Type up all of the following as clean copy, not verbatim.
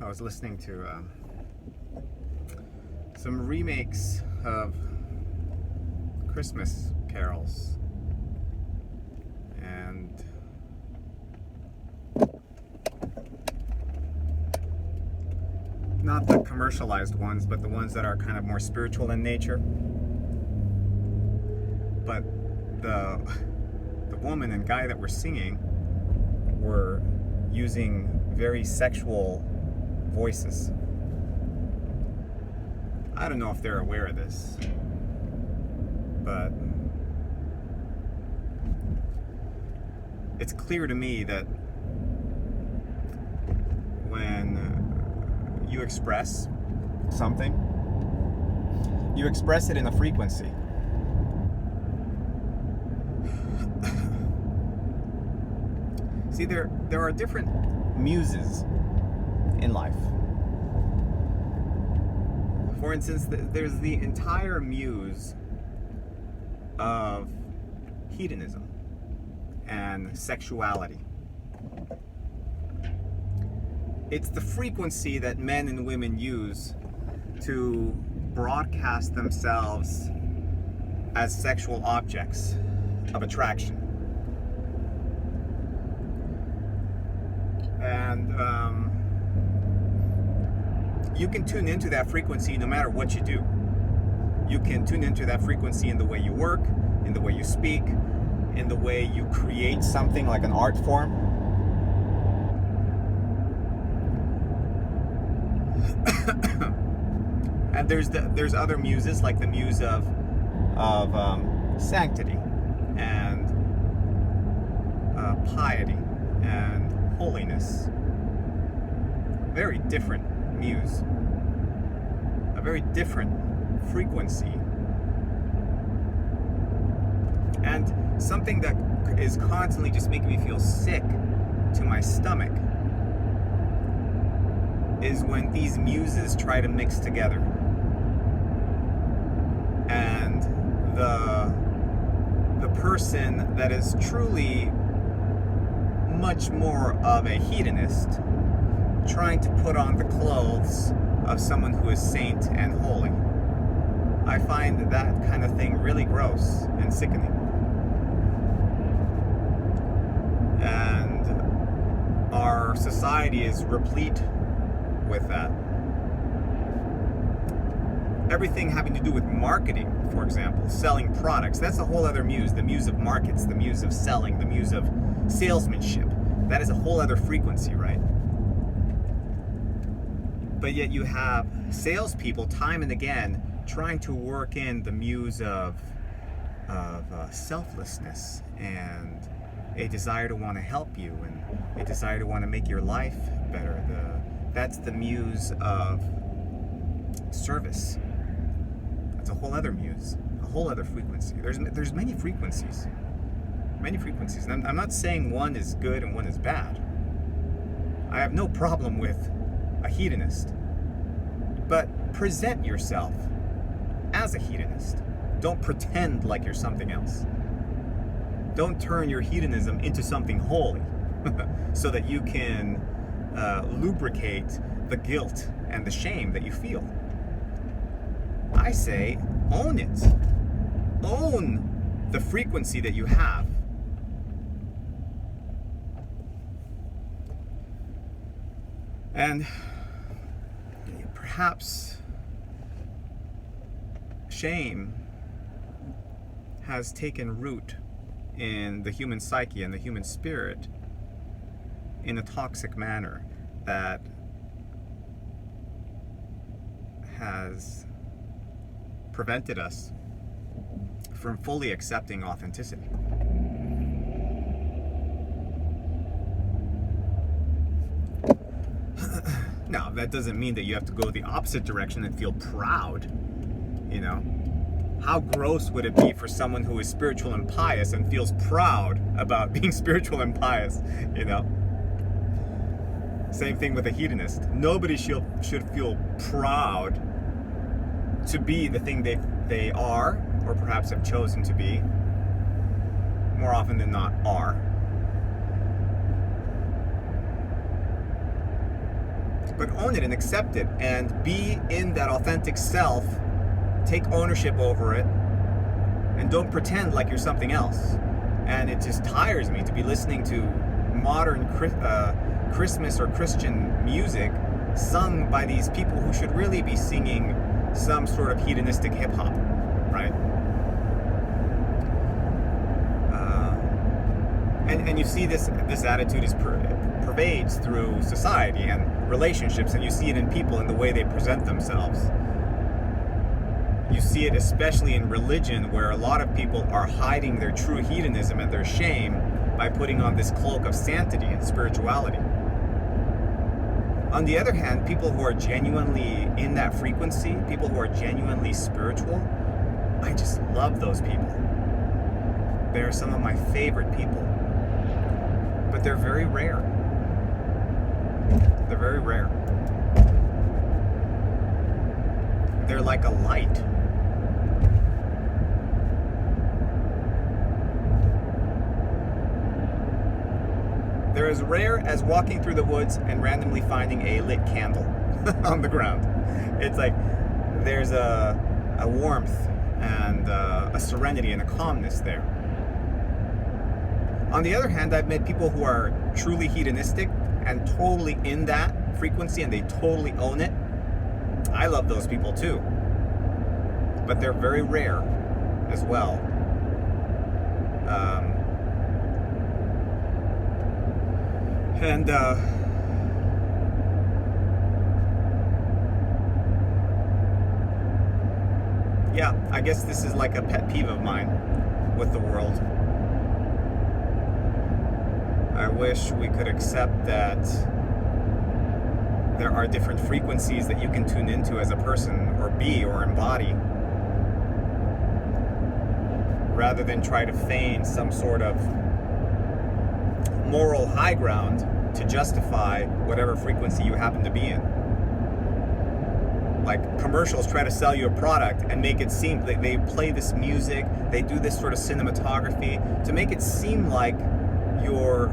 I was listening to some remakes of Christmas carols, and not the commercialized ones, but the ones that are kind of more spiritual in nature. But the woman and guy that were singing were using very sexual voices. I don't know if they're aware of this, but it's clear to me that when you express something, you express it in a frequency. See, there are different muses in life. For instance, there's the entire muse of hedonism and sexuality. It's the frequency that men and women use to broadcast themselves as sexual objects of attraction. And you can tune into that frequency no matter what you do. You can tune into that frequency in the way you work, in the way you speak, in the way you create something like an art form. And there's other muses, like the muse of sanctity and piety and holiness. Very different muse, a very different frequency, and something that is constantly just making me feel sick to my stomach is when these muses try to mix together, and the person that is truly much more of a hedonist trying to put on the clothes of someone who is saint and holy. I find that kind of thing really gross and sickening. And our society is replete with that. Everything having to do with marketing, for example, selling products, that's a whole other muse. The muse of markets, the muse of selling, the muse of salesmanship. That is a whole other frequency, right? But yet you have salespeople time and again trying to work in the muse of selflessness and a desire to want to help you and a desire to want to make your life better. That's the muse of service. That's a whole other muse, a whole other frequency. There's many frequencies. Many frequencies. And I'm not saying one is good and one is bad. I have no problem with a hedonist. But present yourself as a hedonist. Don't pretend like you're something else. Don't turn your hedonism into something holy so that you can lubricate the guilt and the shame that you feel. I say, own it. Own the frequency that you have. And perhaps shame has taken root in the human psyche and the human spirit in a toxic manner that has prevented us from fully accepting authenticity. Now, that doesn't mean that you have to go the opposite direction and feel proud, you know? How gross would it be for someone who is spiritual and pious and feels proud about being spiritual and pious, you know? Same thing with a hedonist. Nobody should feel proud to be the thing they are, or perhaps have chosen to be, more often than not are. but own it and accept it and be in that authentic self. Take ownership over it and don't pretend like you're something else. And it just tires me to be listening to modern Christmas or Christian music sung by these people who should really be singing some sort of hedonistic hip-hop, right? And you see this attitude pervades through society and relationships, and you see it in people in the way they present themselves. You see it especially in religion, where a lot of people are hiding their true hedonism and their shame by putting on this cloak of sanctity and spirituality. On the other hand, people who are genuinely in that frequency, people who are genuinely spiritual, I just love those people. They're some of my favorite people. But they're very rare. They're very rare. They're like a light. They're as rare as walking through the woods and randomly finding a lit candle on the ground. It's like there's a warmth and a serenity and a calmness there. On the other hand, I've met people who are truly hedonistic and totally in that frequency and they totally own it. I love those people too. But they're very rare as well. Yeah, I guess this is like a pet peeve of mine with the world. I wish we could accept that there are different frequencies that you can tune into as a person or be or embody, rather than try to feign some sort of moral high ground to justify whatever frequency you happen to be in. Like commercials try to sell you a product and make it seem like they play this music, they do this sort of cinematography to make it seem like you're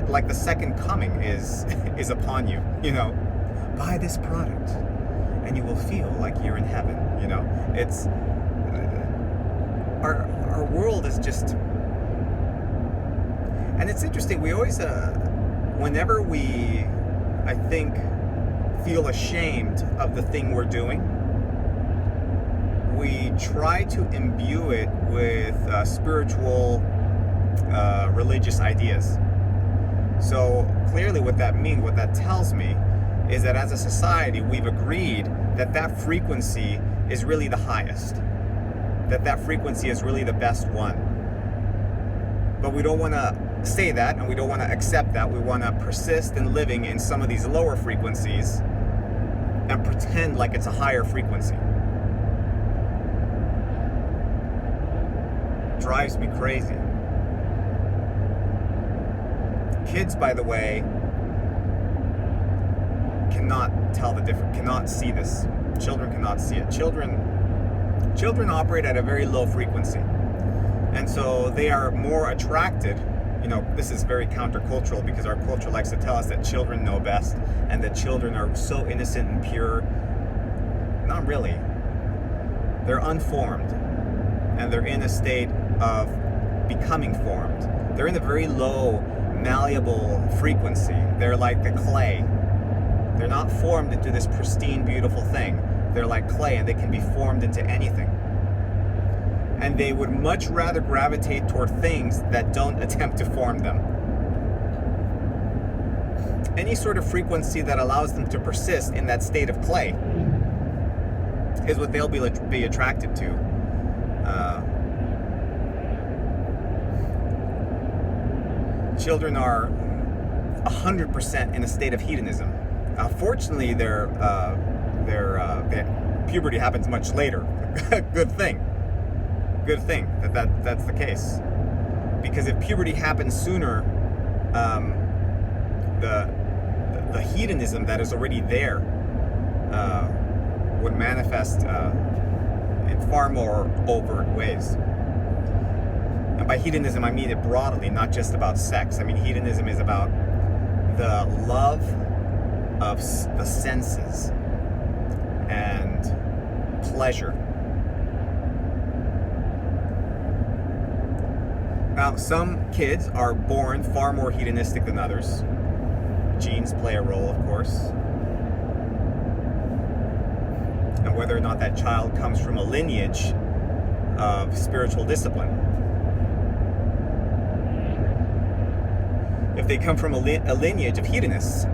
like the second coming is upon you, you know. Buy this product and you will feel like you're in heaven, you know. It's our world is just, and it's interesting, we always whenever we, I think, feel ashamed of the thing we're doing, we try to imbue it with spiritual religious ideas. So clearly what that tells me is that as a society we've agreed that that frequency is really the highest, that frequency is really the best one. But we don't want to say that, and we don't want to accept that. We want to persist in living in some of these lower frequencies and pretend like it's a higher frequency. Drives me crazy. Kids, by the way, cannot tell the difference, cannot see this. Children cannot see it. Children operate at a very low frequency. And so they are more attracted. You know, this is very countercultural because our culture likes to tell us that children know best and that children are so innocent and pure. Not really. They're unformed and they're in a state of becoming formed. They're in a very low, malleable frequency. They're like the clay. They're not formed into this pristine, beautiful thing. They're like clay and they can be formed into anything. And they would much rather gravitate toward things that don't attempt to form them. Any sort of frequency that allows them to persist in that state of clay is what they'll be attracted to. Children are 100% in a state of hedonism. Fortunately, their puberty happens much later. Good thing that's the case, because if puberty happens sooner, the hedonism that is already there would manifest in far more overt ways. And by hedonism I mean it broadly, not just about sex. I mean hedonism is about the love of the senses and pleasure. Now, some kids are born far more hedonistic than others. Genes play a role, of course. And whether or not that child comes from a lineage of spiritual discipline. If they come from a lineage of hedonists,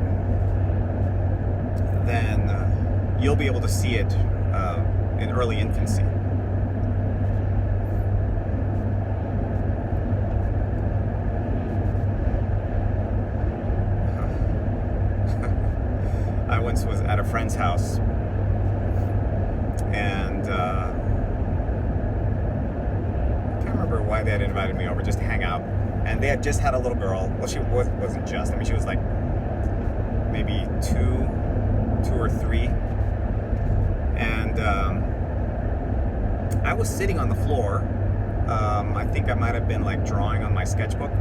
then you'll be able to see it in early infancy. I once was at a friend's house, and I can't remember why they had invited me over, just to hang out. And they had just had a little girl. Well, she wasn't just. I mean, she was like maybe two or three. And I was sitting on the floor. I think I might have been like drawing on my sketchbook.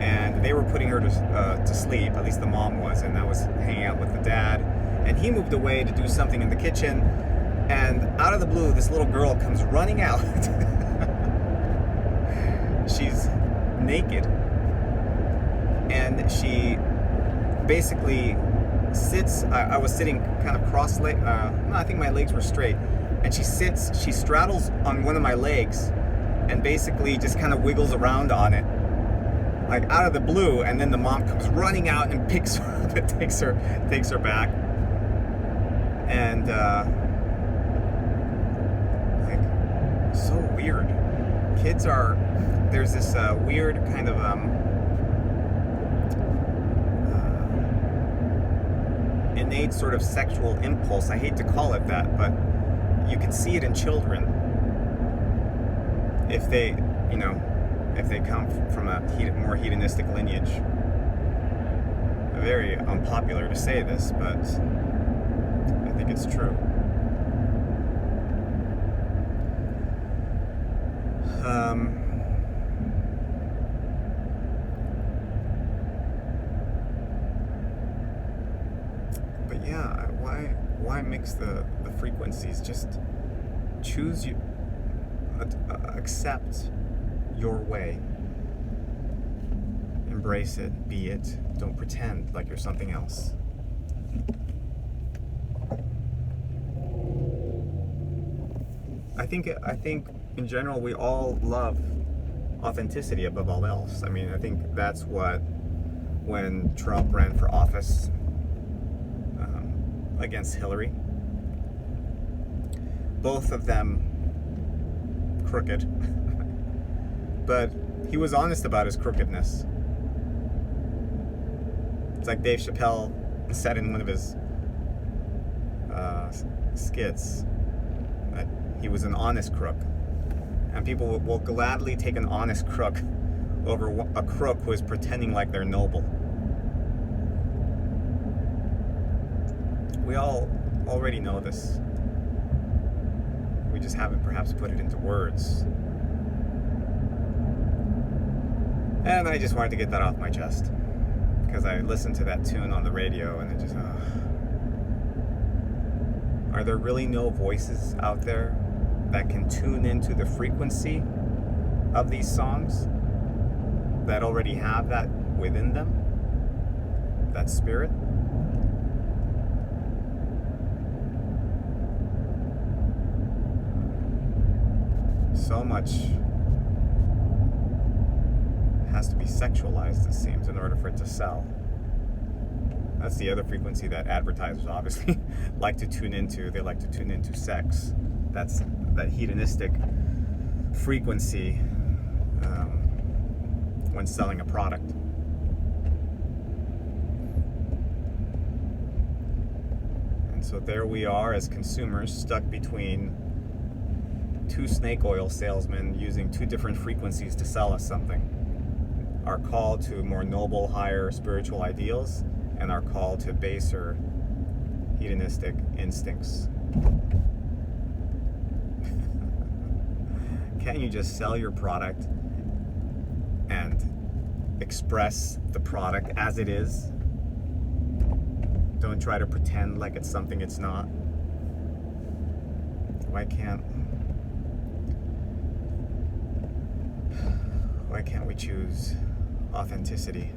And they were putting her to sleep. At least the mom was. And I was hanging out with the dad. And he moved away to do something in the kitchen. And out of the blue, this little girl comes running out. She's naked, and she basically sits. I was sitting kind of cross-legged. No, I think my legs were straight, and she straddles on one of my legs, and basically just kind of wiggles around on it, like out of the blue. And then the mom comes running out and picks her up and takes her back, and like, so weird. Kids are. There's this weird kind of innate sort of sexual impulse. I hate to call it that, but you can see it in children if they come from a more hedonistic lineage. Very unpopular to say this, but I think it's true. But yeah, why mix the frequencies? Just choose you, accept your way, embrace it, be it. Don't pretend like you're something else. I think in general we all love authenticity above all else. I mean, I think that's what, when Trump ran for office against Hillary, both of them crooked, but he was honest about his crookedness. It's like Dave Chappelle said in one of his skits that he was an honest crook, and people will gladly take an honest crook over a crook who is pretending like they're noble. We all already know this. We just haven't perhaps put it into words. And I just wanted to get that off my chest, because I listened to that tune on the radio and it just... Are there really no voices out there that can tune into the frequency of these songs that already have that within them? That spirit? So much has to be sexualized, it seems, in order for it to sell. That's the other frequency that advertisers obviously like to tune into. They like to tune into sex. That's that hedonistic frequency when selling a product. And so there we are as consumers, stuck between two snake oil salesmen using two different frequencies to sell us something. Our call to more noble, higher spiritual ideals, and our call to baser hedonistic instincts. Can't you just sell your product and express the product as it is? Don't try to pretend like it's something it's not. Why can't we choose authenticity?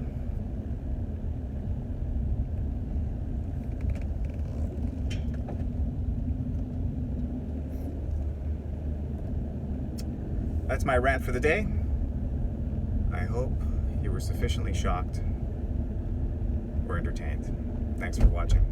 That's my rant for the day. I hope you were sufficiently shocked or entertained. Thanks for watching.